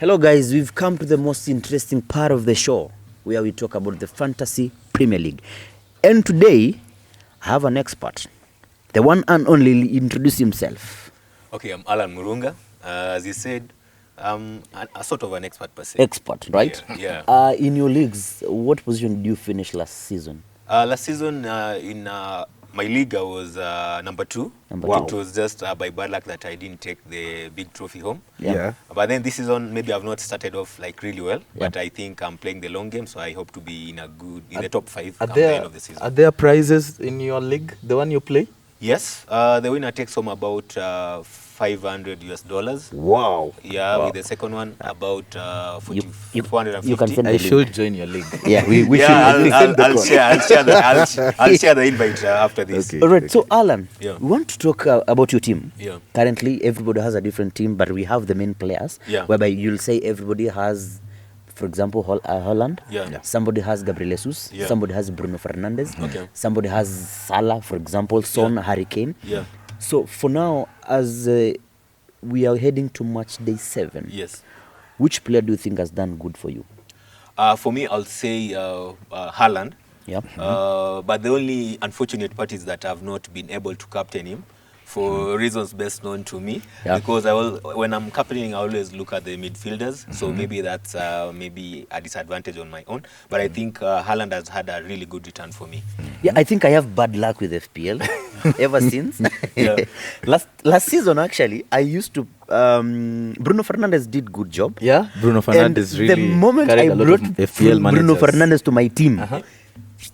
Hello guys, we've come to the most interesting part of the show where we talk about the Fantasy Premier League. And today, I have an expert. The one and only, introduce himself. Okay, I'm Alan Murunga. As you said, I'm a sort of an expert per se. Expert, right? Yeah. In your leagues, what position did you finish last season? Last season in my league, I was number 2. Wow. It was just by bad luck that I didn't take the big trophy home. Yeah. But then this season, maybe I've not started off like really well. But I think I'm playing the long game, so I hope to be in the top 5 at the end of the season. Are there prizes in your league, the one you play? Yes, the winner takes home about $500. Wow. Yeah, wow. With the second one about 450. You can send I should join your league. Yeah, we should. I'll share the invite after this. Okay. All right, so Alan, Yeah. we want to talk about your team. Yeah. Currently, everybody has a different team, but we have the main players, Yeah. whereby you'll say everybody has, for example, Halaand. Yeah. Somebody has Gabriel Jesus. Yeah. Somebody has Bruno Fernandes. Okay. Somebody has Salah, for example, Son, Harry Kane. Yeah. So for now, as we are heading to match day 7, Yes. which player do you think has done good for you? For me, I'll say Haaland. Yeah. But the only unfortunate part is that I've not been able to captain him for reasons best known to me. Yeah. Because when I'm captaining, I always look at the midfielders. So maybe that's maybe a disadvantage on my own. But I think Haaland has had a really good return for me. Yeah, I think I have bad luck with FPL ever since. Yeah. Last season, actually, I used to. Bruno Fernandes did good job. Yeah, Bruno Fernandes and really. The moment I carried a lot brought of FPL Bruno managers. Fernandes to my team,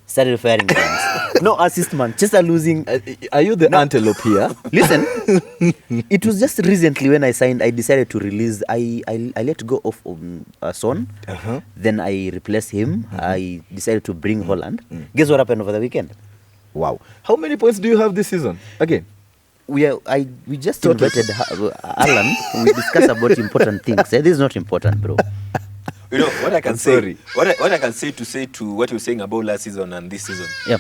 started firing guns. No assist, Manchester losing. Are you the antelope here? Listen, it was just recently when I signed, I decided to release. I let go of Son. Then I replaced him. I decided to bring Haaland. Guess what happened over the weekend? Wow. How many points do you have this season? Again? We just invited Alan. We discussed about important things. This is not important, bro. You know what I can I'm say. sorry. What I can say to what you're saying about last season and this season. Yeah.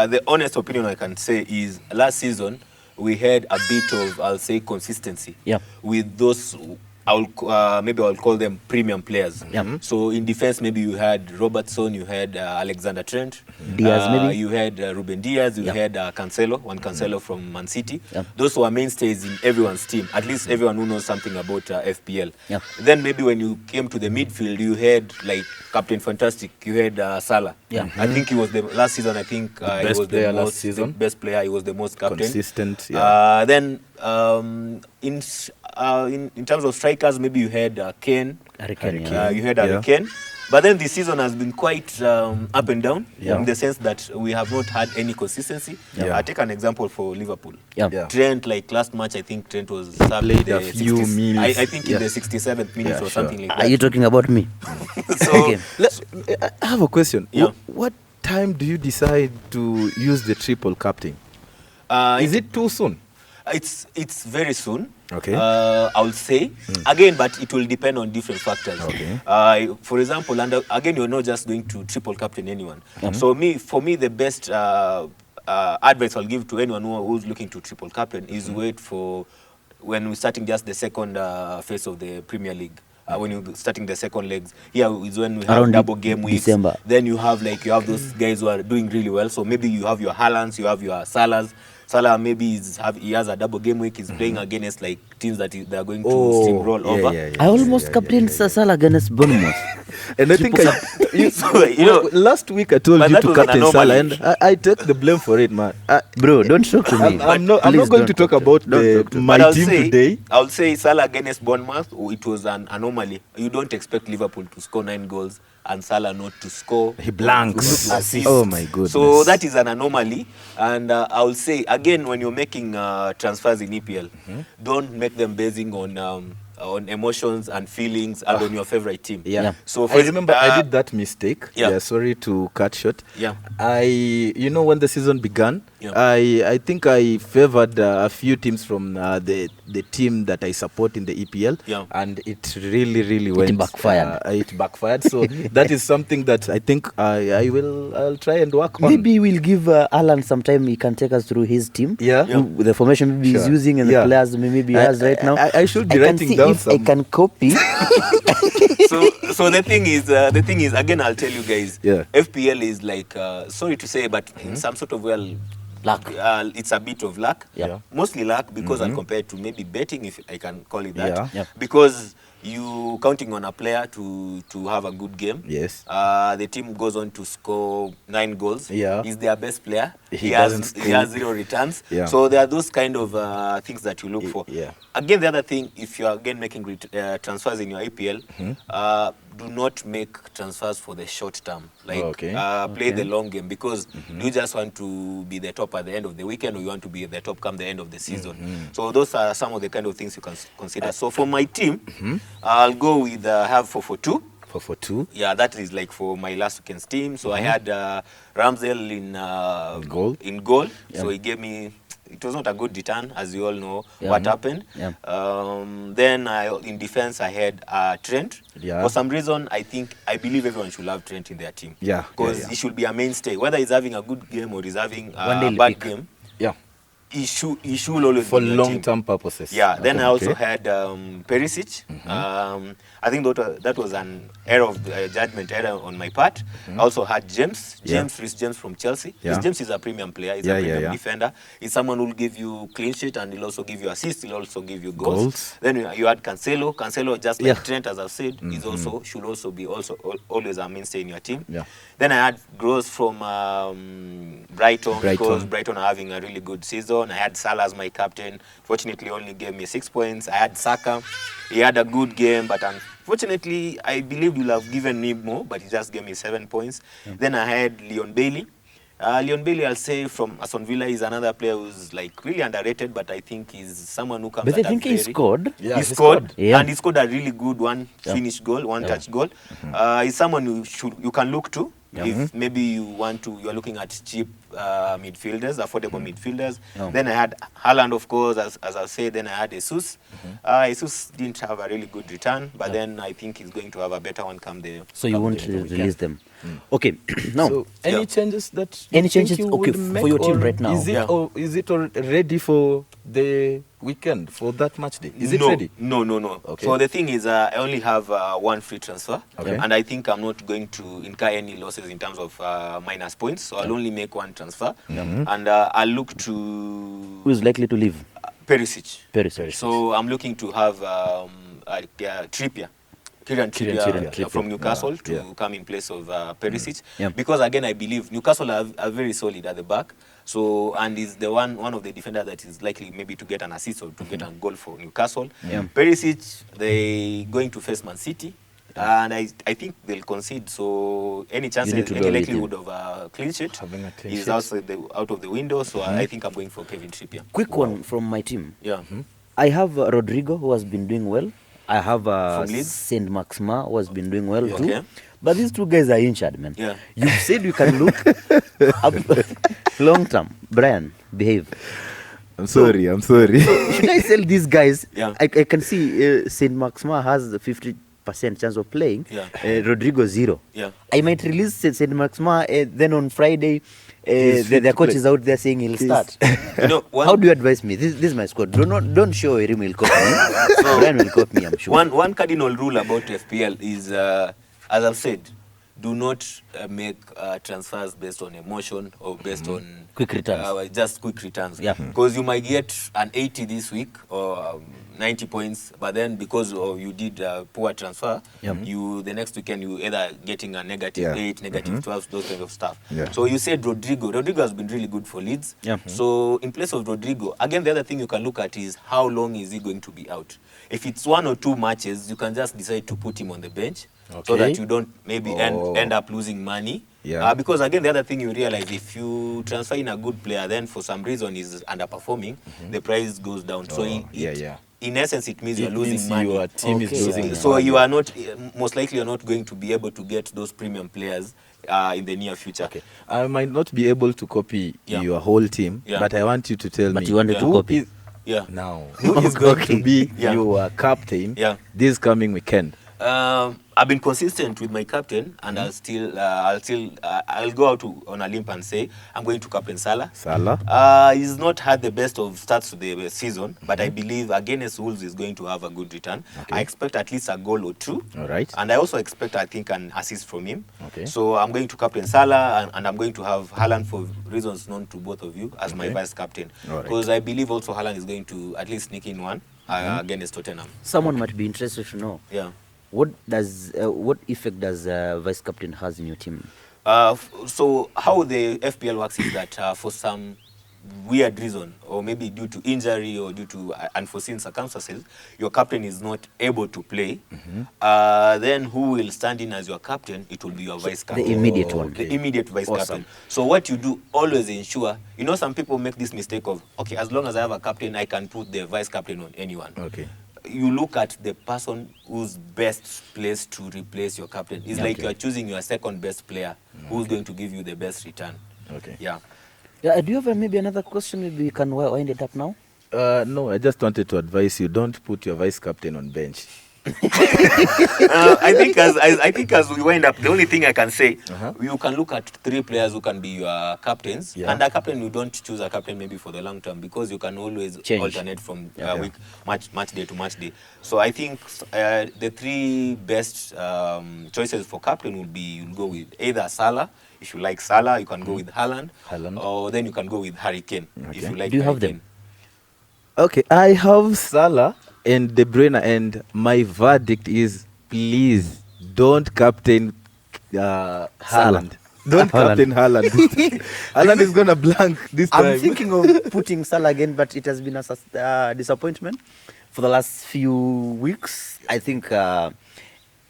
The honest opinion I can say is last season we had a bit of, I'll say, consistency. Yeah. With those, maybe I'll call them premium players. Yeah. So in defense, maybe you had Robertson, you had Alexander Trent, Diaz, maybe you had Ruben Diaz, you had Cancelo, Cancelo from Man City. Yeah. Those were mainstays in everyone's team. At least everyone who knows something about FPL. Yeah. Then maybe when you came to the midfield, you had like Captain Fantastic. You had Salah. Yeah. I think he was the last season. I think he best was player the last most season. the best player. He was the most captain. Consistent. Yeah. Then in terms of strikers, maybe you had Kane. Harry Kane, You had Harry Kane. But then the season has been quite up and down in the sense that we have not had any consistency. Yeah. I take an example for Liverpool. Yeah. Yeah. Trent, like last match, I think Trent was subbed Played in a the few minutes. I think in the 67th minute or something like that. Are you talking about me? So, Okay. I have a question. Yeah. What time do you decide to use the triple captain? Is it too soon? It's very soon. Okay. I would say again, but it will depend on different factors. Okay. For example, and again, you're not just going to triple captain anyone. So for me, the best advice I'll give to anyone who's looking to triple captain is wait for when we're starting just the second phase of the Premier League. When you're starting the second legs, here is when we have Around double game weeks. December. Then you have those guys who are doing really well. So maybe you have your Haalands, you have your Salahs. Salah maybe he has a double game week. He's playing against like teams that they are going to steamroll over. I almost captained Salah against Bournemouth. And I think last week I told But you that to was an captain Salah, anomaly. and I take the blame for it, man. Bro, don't talk to me. I'm not Please going to don't talk about my team today. I'll say Salah against Bournemouth, it was an anomaly. You don't expect Liverpool to score 9 goals and Salah not to score. He blanks. to assist. Oh my goodness. So that is an anomaly. And I'll say, again, when you're making transfers in EPL, don't make them basing on emotions and feelings and on your favorite team. Yeah. So I remember I did that mistake. Yeah. Sorry to cut short. Yeah. When the season began, Yeah. I think I favored a few teams from the team that I support in the EPL. Yeah. And it really went. backfired. It backfired. So that is something that I think I'll try and work on. Maybe we'll give Alan some time. He can take us through his team. Yeah. Yeah. The formation maybe he's Sure. using and Yeah. the players maybe he has right now. I should be can writing see, down if I can copy. So the thing is again, I'll tell you guys. Yeah. FPL is like sorry to say, but in some sort of Luck. It's a bit of luck. Yeah. Mostly luck because I'll compare it to maybe betting, if I can call it that. Yeah. Yep. Because you counting on a player to have a good game. Yes. The team goes on to score 9 goals. Yeah. He's their best player. He He doesn't has score. 0 returns. Yeah. So there are those kind of things that you look for. Yeah. Again, the other thing, if you are again making transfers in your EPL, do not make transfers for the short term. Like Okay. play the long game, because you just want to be the top at the end of the weekend, or you want to be the top come the end of the season. So those are some of the kind of things you can consider. So for my team, I'll go with have 4-4-2. 4-4-2. Yeah, that is like for my last weekend's team. So I had Ramsdale in goal. So he gave me. It was not a good return, as you all know what happened. Yeah. Then in defense, I had Trent. Yeah. For some reason, I believe everyone should have Trent in their team. Yeah. Because he should be a mainstay. Whether he's having a good game or he's having One a daily bad pick. game, Yeah. he should always For be in your team. long-term purposes. Yeah, then I also Okay. had Perisic. I think that was an error of judgment error on my part. I also had James Reece James from Chelsea. Yeah. James is a premium player. He's Yeah, a yeah, premium yeah. defender. He's someone who will give you clean sheet, and he'll also give you assists. He'll also give you goals. Goals. Then you had Cancelo. Cancelo, just like Yeah. Trent, as I've said, should also be always a mainstay in your team. Yeah. Then I had Gross from Brighton, because Brighton. Brighton are having a really good season. I had Salah as my captain. Fortunately, only gave me 6 points. I had Saka. He had a good game, but unfortunately, I believe you'll have given me more, but he just gave me 7 points. Then I had Leon Bailey. Leon Bailey, I'll say, from Aston Villa, is another player who's like really underrated, but I think he's someone who comes But I at a think he very- scored. Yeah, he he scored, scored. Yeah. and he scored a really good finished goal, touch goal. He's someone you can look to if maybe you're looking at cheap midfielders, affordable midfielders. Then I had Haaland, of course, as I said. Then I had Jesus. Jesus didn't have a really good return, but then I think he's going to have a better one come the. So you come won't the release them. Okay. Now, So any changes that Any think changes, you okay, would for make, your team or right now? Is it Yeah. or is it ready for the weekend, for that match day? Is it no, ready? No. Okay. So the thing is, I only have one free transfer, Okay. and I think I'm not going to incur any losses in terms of minus points. So I'll only make one transfer, and I'll look to who is likely to leave? Perisic. Perisic. So I'm looking to have Trippier. Kieran Trippier from Newcastle to come in place of Perisic, Yeah. because again I believe Newcastle are very solid at the back. So, and is the one of the defender that is likely maybe to get an assist or to get a goal for Newcastle. Yeah. Perisic, they going to face Man City, and I think they'll concede. So any chances, need to any go with likelihood of a clean sheet Having a clean is sheet. also out of the window. So I think I'm going for Kevin Trippier. Quick one from my team. Yeah. I have Rodrigo, who has been doing well. I have From Leeds? Saint Maxima, who has been doing well too. Okay. But these two guys are injured, man. Yeah. You said you can look up long term. Brian, behave. I'm sorry. Should I sell these guys? Yeah. I can see Saint Maxima has a 50% chance of playing. Yeah. Rodrigo 0. Yeah. I might release Saint Maxima. Then on Friday, He's fit their to coach play. is out there saying he'll start. You know, How do you advise me? This is my squad. Don't show Erim will copy me. Brian will copy me, I'm sure. One cardinal rule about FPL is, as I've said, do not make transfers based on emotion or based on Quick returns. just quick returns. Yeah. Because you might get an 80 this week or 90 points, but then because you did a poor transfer, the next weekend you either getting a negative Yeah. 8, negative 12, those kind of stuff. Yeah. So you said Rodrigo. Rodrigo has been really good for Leeds. Yeah. So in place of Rodrigo, again, the other thing you can look at is how long is he going to be out. If it's 1 or 2 matches, you can just decide to put him on the bench so Okay. that you don't maybe Oh. end up losing money. Yeah. Because again, the other thing you realize, if you transfer in a good player, then for some reason is underperforming, the price goes down. So in essence, it means you're It losing means money. your team is Okay. losing So money. you are not, most likely you're not going to be able to get those premium players in the near future. Okay. I might not be able to copy Yeah. your whole team, Yeah. but I want you to tell But me you wanted to who copy. is- Yeah. now who is going to be Yeah. your captain Yeah. this coming weekend. I've been consistent with my captain, and I'll go out on a limb and say I'm going to captain Salah. He's not had the best of starts to the season, but I believe against Wolves he's going to have a good return. I expect at least a goal or two. All right. And I also expect, I think, an assist from him. Okay. So I'm going to captain Salah, and I'm going to have Haaland, for reasons known to both of you, as my vice captain. Because I believe also Haaland is going to at least sneak in one against Tottenham. Someone might be interested to know. Yeah. What effect does vice captain has in your team? So how the FPL works is that for some weird reason, or maybe due to injury or due to unforeseen circumstances, your captain is not able to play. Then who will stand in as your captain? It will be your vice captain. The immediate one. The immediate vice captain. So what you do, always ensure, some people make this mistake of, okay, as long as I have a captain, I can put the vice captain on anyone. Okay. You look at the person who's best placed to replace your captain. It's like you are choosing your second best player who's going to give you the best return. Okay. Yeah. Yeah. Do you have maybe another question? Maybe we can wind it up now. No, I just wanted to advise you, don't put your vice captain on bench. I think as we wind up, the only thing I can say, you can look at 3 players who can be your captains, and a captain, you don't choose a captain maybe for the long term, because you can always alternate from week match day to match day. So I think the 3 best choices for captain would be, you'll go with either Salah. If you like Salah, you can go with Haaland, or then you can go with Harry Kane. If you like. Do you have them? Okay, I have Salah and De Bruyne, and my verdict is, please don't captain Haaland. Don't captain Haaland. Haaland is going to blank this time. I'm thinking of putting Salah again, but it has been a disappointment for the last few weeks. I think,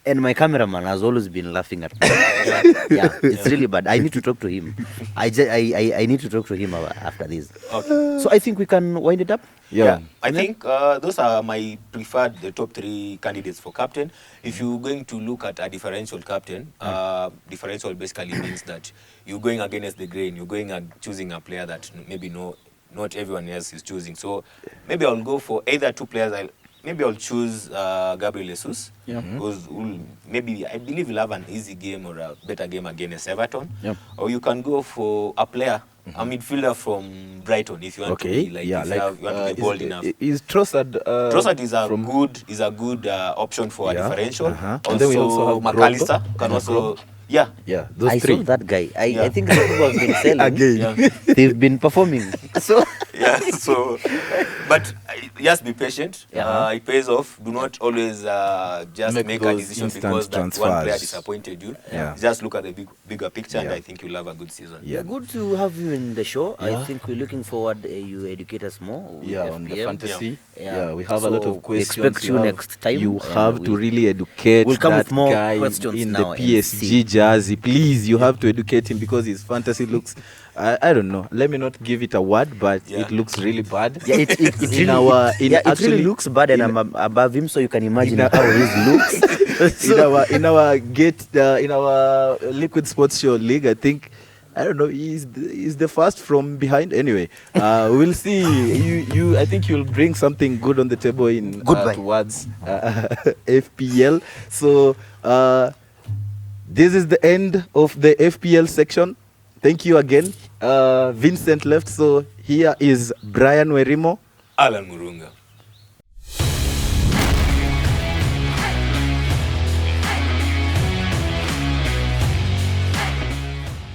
and my cameraman has always been laughing at me. It's really bad. I need to talk to him. I need to talk to him after this. Okay. So I think we can wind it up. Yeah. I think those are my preferred, the top 3 candidates for captain. If you're going to look at a differential captain, differential basically means that you're going against the grain. You're going and choosing a player that maybe not everyone else is choosing. So maybe I'll go for either 2 players. Maybe I'll choose Gabriel Jesus, because maybe I believe he'll have an easy game or a better game against Everton. Or you can go for a player, a midfielder from Brighton, if you want to be you want to be bold enough. Is Trossard? Trossard is a good option for a differential. And then we also have McAllister can also. Those I 3. saw that guy. I think the people have been selling. Again. They've been performing. So but just be patient. It pays off. Do not always just make a decision because that one player disappointed you. Just look at the bigger picture, and I think you'll have a good season. Good to have you in the show. I think we're looking forward you educate us more. On the fantasy. We have a lot of questions. Expect you next time. You have to really educate that with more guy questions in now the PSG jersey. Please, you have to educate him, because his fantasy looks, I don't know. Let me not give it a word, but it looks really bad. It really looks bad, and I'm above him, so you can imagine how his looks. in our Liquid Sports Show league, I think, I don't know, he's the first from behind. Anyway, we'll see. I think you'll bring something good on the table towards FPL. So this is the end of the FPL section. Thank you again. Vincent left, so here is Brian Werimo, Alan Murunga.